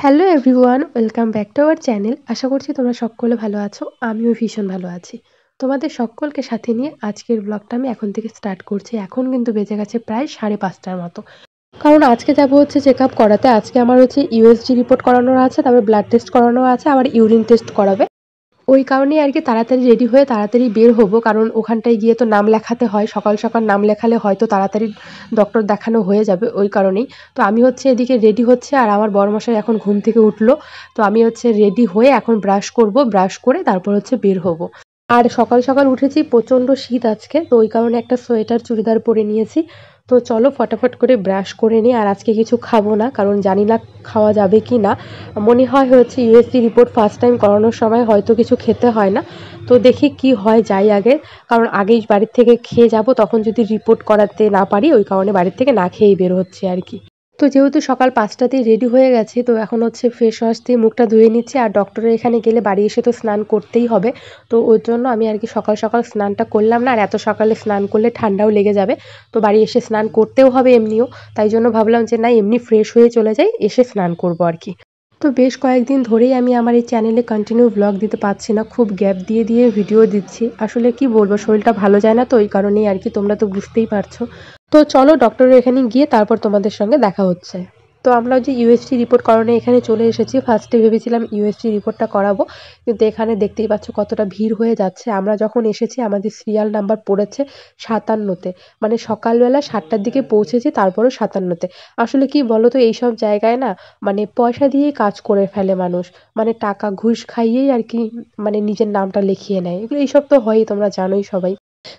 Hello everyone, welcome back to our channel. আশা করছি তোমরা সকলে ভালো আছো। আমিও ভীষণ ভালো আছি। তোমাদের সকলকে সাথে নিয়ে আজকের ব্লগটা আমি এখন থেকে স্টার্ট করছি। এখন কিন্তু বেজে গেছে প্রায় 5:30টার মতো। কারণ আজকে যাবো হচ্ছে চেক আপ করাতে। আজকে আমার হচ্ছে ইউএসজি রিপোর্ট করানোর আছে, তারপর ব্লাড টেস্ট করানো আছে, আবার ইউরিন টেস্ট করাবে। ওই কারণেই আর কি তাড়াতাড়ি রেডি হয়ে তাড়াতাড়ি বের হবো, কারণ ওখানটায় গিয়ে তো নাম লেখাতে হয়। সকাল সকাল নাম লেখালে হয়তো তাড়াতাড়ি ডক্টর দেখানো হয়ে যাবে, ওই কারণেই। তো আমি হচ্ছে এদিকে রেডি হচ্ছে, আর আমার বড়মশাই এখন ঘুম থেকে উঠলো। তো আমি হচ্ছে রেডি হয়ে এখন ব্রাশ করব, ব্রাশ করে তারপর হচ্ছে বের হবো। আর সকাল সকাল উঠেছি, প্রচণ্ড শীত আজকে, তো ওই কারণে একটা সোয়েটার চুড়িদার পরে নিয়েছি। তো চলো ফটাফট করে ব্রাশ করে নিই। আর আজকে কিছু খাবো না, কারণ জানি না খাওয়া যাবে কি না। মনে হয় হচ্ছে ইউএসজি রিপোর্ট ফার্স্ট টাইম করানোর সময় হয়তো কিছু খেতে হয় না। তো দেখি কি হয়, যাই আগে। কারণ আগেই বাড়ির থেকে খেয়ে যাব, তখন যদি রিপোর্ট করাতে না পারি, ওই কারণে বাড়ির থেকে না খেয়েই বের হচ্ছে আর কি। তো যেহেতু সকাল 5টাতেই রেডি হয়ে গেছি, তো এখন হচ্ছে ফ্রেশ ওয়াশ দিয়ে মুখটা ধুয়ে নিচ্ছি। আর ডক্টরের এখানে গেলে বাড়ি এসে তো স্নান করতেই হবে। তো ওর জন্য আমি আর কি সকাল সকাল স্নানটা করলাম না। আর এত সকালে স্নান করলে ঠান্ডাও লেগে যাবে। তো বাড়ি এসে স্নান করতেও হবে এমনিও। তাই জন্য ভাবলাম যে না, এমনি ফ্রেশ হয়ে চলে যাই, এসে স্নান করবো আর কি। তো বেশ কয়েকদিন ধরেই আমি আমার এই চ্যানেলে কন্টিনিউ ব্লগ দিতে পারছি না, খুব গ্যাপ দিয়ে দিয়ে ভিডিও দিচ্ছি। আসলে কি বলবো, শরীরটা ভালো যায় না, তো ওই কারণেই আর কি, তোমরা তো বুঝতেই পারছো। তো চলো ডক্টরের এখানে গিয়ে তারপর তোমাদের সঙ্গে দেখা হচ্ছে। তো আমরা যে ইউএসজি রিপোর্ট করানো এখানে চলে এসেছি। ফার্স্টে ভেবেছিলাম ইউএসজি রিপোর্টটা করাবো, কিন্তু এখানে দেখতেই পাচ্ছ কতটা ভিড় হয়ে যাচ্ছে। আমরা যখন এসেছি আমাদের সিরিয়াল নাম্বার পড়েছে 57তে, মানে সকালবেলা 7টার দিকে পৌঁছেছি, তারপরও 57তে। আসলে কি বলো তো, এইসব জায়গায় না, মানে পয়সা দিয়েই কাজ করে ফেলে মানুষ। মানে টাকা ঘুষ খাইয়েই আর কি, মানে নিজের নামটা লিখিয়ে নেয়। এগুলো এইসব তো হয়ই, তোমরা জানোই সবাই।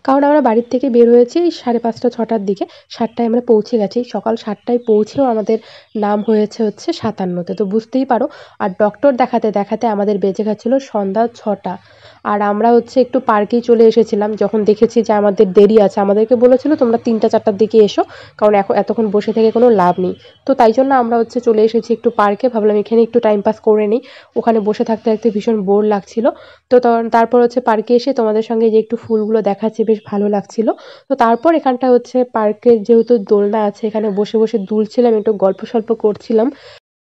কারণ আমরা বাড়ির থেকে বের হয়েছি 5:30-6টার দিকে। 7টায় আমরা পৌঁছে গেছি। সকাল 7টায় পৌঁছেও আমাদের নাম হয়েছে হচ্ছে 57তে, তো বুঝতেই পারো। আর ডক্টর দেখাতে দেখাতে আমাদের বেজে গেছিলো সন্ধ্যা 6টা। আর আমরা হচ্ছে একটু পার্কেই চলে এসেছিলাম, যখন দেখেছি যে আমাদের দেরি আছে। আমাদেরকে বলেছিল তোমরা 3টা-4টার দিকে এসো, কারণ এখন এতক্ষণ বসে থেকে কোনো লাভ নেই। তো তাই জন্য আমরা হচ্ছে চলে এসেছি একটু পার্কে, ভাবলাম এখানে একটু টাইম পাস করে নিই। ওখানে বসে থাকতে থাকতে ভীষণ বোর লাগছিল। তো তারপর হচ্ছে পার্কে এসে তোমাদের সঙ্গে যে একটু ফুলগুলো দেখাচ্ছি, বেশ ভালো লাগছিল। তো তারপর এখানটা হচ্ছে পার্কের যেহেতু দোলনা আছে, এখানে বসে বসে দুলছিলাম, একটু গল্প সল্প করছিলাম।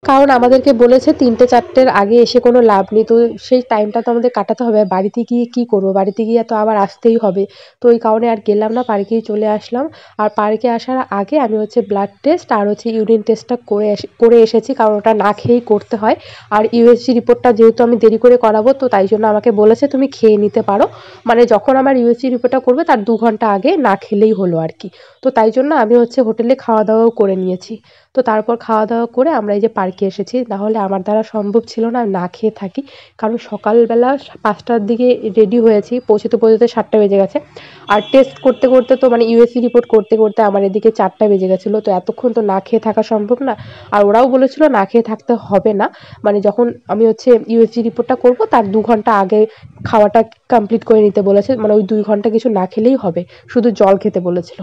কারণ আমাদেরকে বলেছে 3টে-4টের আগে এসে কোনো লাভ নেই। তো সেই টাইমটা তো আমাদের কাটাতে হবে। বাড়িতে গিয়ে কি করবো, বাড়িতে গিয়ে তো আবার আসতেই হবে। তো ওই কারণে আর গেলাম না, পার্কেই চলে আসলাম। আর পার্কে আসার আগে আমি হচ্ছে ব্লাড টেস্ট আর হচ্ছে ইউরিন টেস্টটা করে এসেছি, কারণ ওটা না খেয়েই করতে হয়। আর ইউএসজি রিপোর্টটা যেহেতু আমি দেরি করে করাবো, তো তাই জন্য আমাকে বলেছে তুমি খেয়ে নিতে পারো। মানে যখন আমার ইউএসজি রিপোর্টটা করবে তার 2 ঘন্টা আগে না খেলেই হলো আর কি। তো তাই জন্য আমি হচ্ছে হোটেলে খাওয়া দাওয়াও করে নিয়েছি। তো তারপর খাওয়া দাওয়া করে আমরা এই যে পার্কে এসেছি। নাহলে আমার দ্বারা সম্ভব ছিল না না খেয়ে থাকি। কারণ সকালবেলা 5টার দিকে রেডি হয়েছি, পৌঁছতে পৌঁছতে 7টা বেজে গেছে। আর টেস্ট করতে করতে তো, মানে ইউএসজি রিপোর্ট করতে করতে আমার এদিকে 4টা বেজে গেছিলো। তো এতক্ষণ তো না খেয়ে থাকা সম্ভব না। আর ওরাও বলেছিল না খেয়ে থাকতে হবে না, মানে যখন আমি হচ্ছে ইউএসজি রিপোর্টটা করবো তার 2 ঘন্টা আগে খাওয়াটা কমপ্লিট করে নিতে বলেছে। মানে ওই 2 ঘন্টা কিছু না খেলেই হবে, শুধু জল খেতে বলেছিল।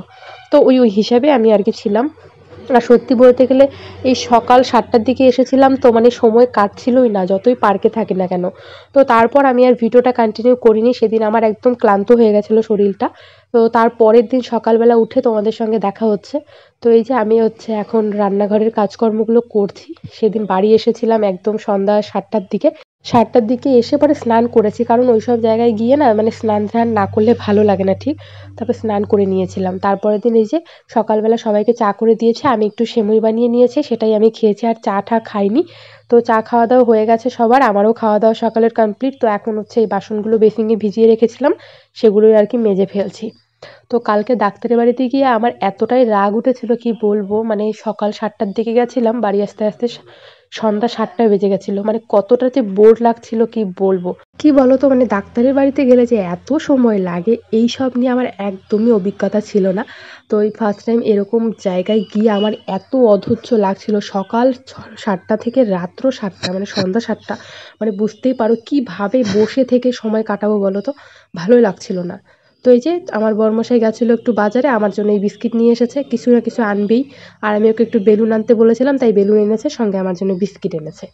তো ওই ওই হিসাবে আমি আর কি ছিলাম। আর সত্যি বলতে গেলে এই সকাল 7টার দিকে এসেছিলাম, তো মানে সময় কাটছিলই না, যতই পার্কে থাকি না কেন। তো তারপর আমি আর ভিডিওটা কন্টিনিউ করিনি। সেদিন আমার একদম ক্লান্ত হয়ে গেছিলো শরীরটা। তো তার পরের দিন সকালবেলা উঠে তোমাদের সঙ্গে দেখা হচ্ছে। তো এই যে আমি হচ্ছে এখন রান্নাঘরের কাজকর্মগুলো করছি। সেদিন বাড়ি এসেছিলাম একদম সন্ধ্যা 7টার দিকে। 7টার দিকে এসে পরে স্নান করেছি, কারণ ওইসব জায়গায় গিয়ে না, মানে স্নান ধ্যান না করলে ভালো লাগে না ঠিক। তারপর স্নান করে নিয়েছিলাম। তারপরের দিন এই যে সকালবেলা সবাইকে চা করে দিয়েছে, আমি একটু সেমুই বানিয়ে নিয়েছি, সেটাই আমি খেয়েছি। আর চা টা খাইনি। তো চা খাওয়া দাওয়া হয়ে গেছে সবার, আমারও খাওয়া দাওয়া সকালের কমপ্লিট। তো এখন হচ্ছে এই বাসনগুলো বেসিনে ভিজিয়ে রেখেছিলাম, সেগুলোই আর কি মেজে ফেলছি। তো কালকে ডাক্তারের বাড়িতে গিয়ে আমার এতটাই রাগ উঠেছিল কি বলবো, মানে সকাল 7টার দিকে গেছিলাম, বাড়ি আসতে আসতে সন্ধ্যা 7টা বেজে গেছিল। মানে কতটা যে বোর লাগছিল কি বলবো। কি বলতো, মানে ডাক্তারের বাড়িতে গেলে যে এত সময় লাগে, এই সব নিয়ে আমার একদমই অভিজ্ঞতা ছিল না। তো এই ফার্স্ট টাইম এরকম জায়গায় গিয়ে আমার এত অধৈর্য লাগছিল। সকাল 7টা থেকে রাত্র 7টা, মানে সন্ধ্যা 7টা। মানে বুঝতেই পারো কিভাবে বসে থেকে সময় কাটাবো বলো তো, ভালোই লাগছিল না। তো এই যে আমার বরমশাই গেছিলো একটু বাজারে, আমার জন্য এই বিস্কিট নিয়ে এসেছে, কিছু না কিছু আনবেই। আর আমি ওকে একটু বেলুন আনতে বলেছিলাম, তাই বেলুন এনেছে, সঙ্গে আমার জন্য বিস্কিট এনেছে।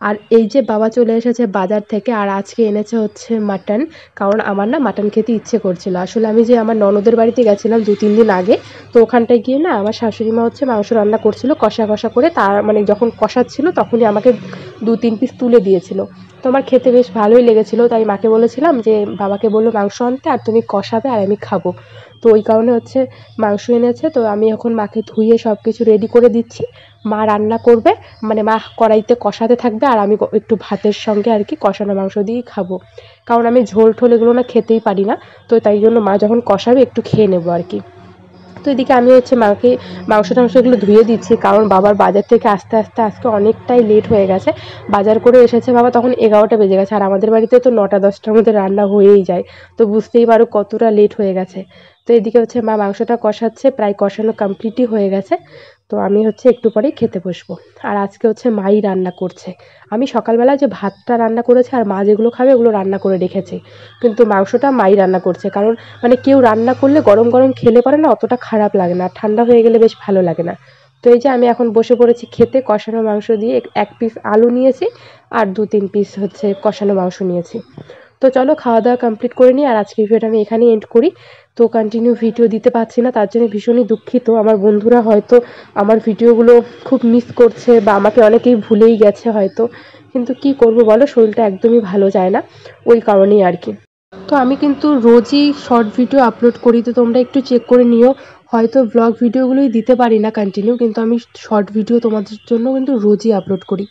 আর এই যে বাবা চলে এসেছে বাজার থেকে, আর আজকে এনেছে হচ্ছে মাটন। কারণ আমার না মাটন খেতে ইচ্ছে করছিল। আসলে আমি যে আমার ননদের বাড়িতে গেছিলাম 2-3 দিন আগে, তো ওখানটায় গিয়ে না আমার শাশুড়ি মা হচ্ছে মাংস রান্না করছিল কষা কষা করে, তার মানে যখন কষাচ্ছিল তখনই আমাকে 2-3 পিস তুলে দিয়েছিল। তো আমার খেতে বেশ ভালোই লেগেছিল, তাই মাকে বলেছিলাম যে বাবাকে বললো মাংস আনতে, আর তুমি কষাবে আর আমি খাবো। তো ওই কারণে হচ্ছে মাংস এনেছে। তো আমি এখন মাকে ধুয়ে সব কিছু রেডি করে দিচ্ছি। মা রান্না করবে, মানে মা কড়াইতে কষাতে থাকবে, আর আমি একটু ভাতের সঙ্গে আর কি কষানো মাংস দিয়েই খাবো। কারণ আমি ঝোল ঠোল এগুলো না খেতেই পারি না। তো তাই জন্য মা যখন কষাবে একটু খেয়ে নেবো আর কি। তো এদিকে আমি হচ্ছে মাকে মাংস টাংসগুলো ধুয়ে দিচ্ছি, কারণ বাবার বাজার থেকে আসতে আসতে আজকে অনেকটাই লেট হয়ে গেছে। বাজার করে এসেছে বাবা তখন 11টা বেজে গেছে, আর আমাদের বাড়িতে তো 9টা-10টার মধ্যে রান্না হয়েই যায়। তো বুঝতেই পারো কতটা লেট হয়ে গেছে। তো এদিকে হচ্ছে মা মাংসটা কষাচ্ছে, প্রায় কষানো কমপ্লিটই হয়ে গেছে। তো আমি হচ্ছে একটু পরেই খেতে বসবো। আর আজকে হচ্ছে মাই রান্না করছে। আমি সকালবেলা যে ভাতটা রান্না করেছি আর মা যেগুলো খাবে ওগুলো রান্না করে রেখেছি, কিন্তু মাংসটা মাই রান্না করছে। কারণ মানে কেউ রান্না করলে গরম গরম খেলে পরে না অতটা খারাপ লাগে না, ঠান্ডা হয়ে গেলে বেশ ভালো লাগে না। তো এই যে আমি এখন বসে পড়েছি খেতে, কষানো মাংস দিয়ে 1 পিস আলু নিয়েছি, আর 2-3 পিস হচ্ছে কষানো মাংস নিয়েছি। তো চলো খাওয়া দাওয়া কমপ্লিট করে নিই, আর আজকের ভিডিওটা আমি এখানেই এন্ড করি। তো কন্টিনিউ ভিডিও দিতে পারছি না, তার জন্য ভীষণই দুঃখিত। আমার বন্ধুরা হয়তো আমার ভিডিওগুলো খুব মিস করছে, বা আমাকে অনেকেই ভুলেই গেছে হয়তো। কিন্তু কি করব বলো, শরীরটা একদমই ভালো যায় না, ওই কারণেই আর কি। তো আমি কিন্তু রোজই শর্ট ভিডিও আপলোড করি, তো তোমরা একটু চেক করে নিও। হয়তো ব্লগ ভিডিওগুলোই দিতে পারি না কন্টিনিউ, কিন্তু আমি শর্ট ভিডিও তোমাদের জন্য কিন্তু রোজই আপলোড করি।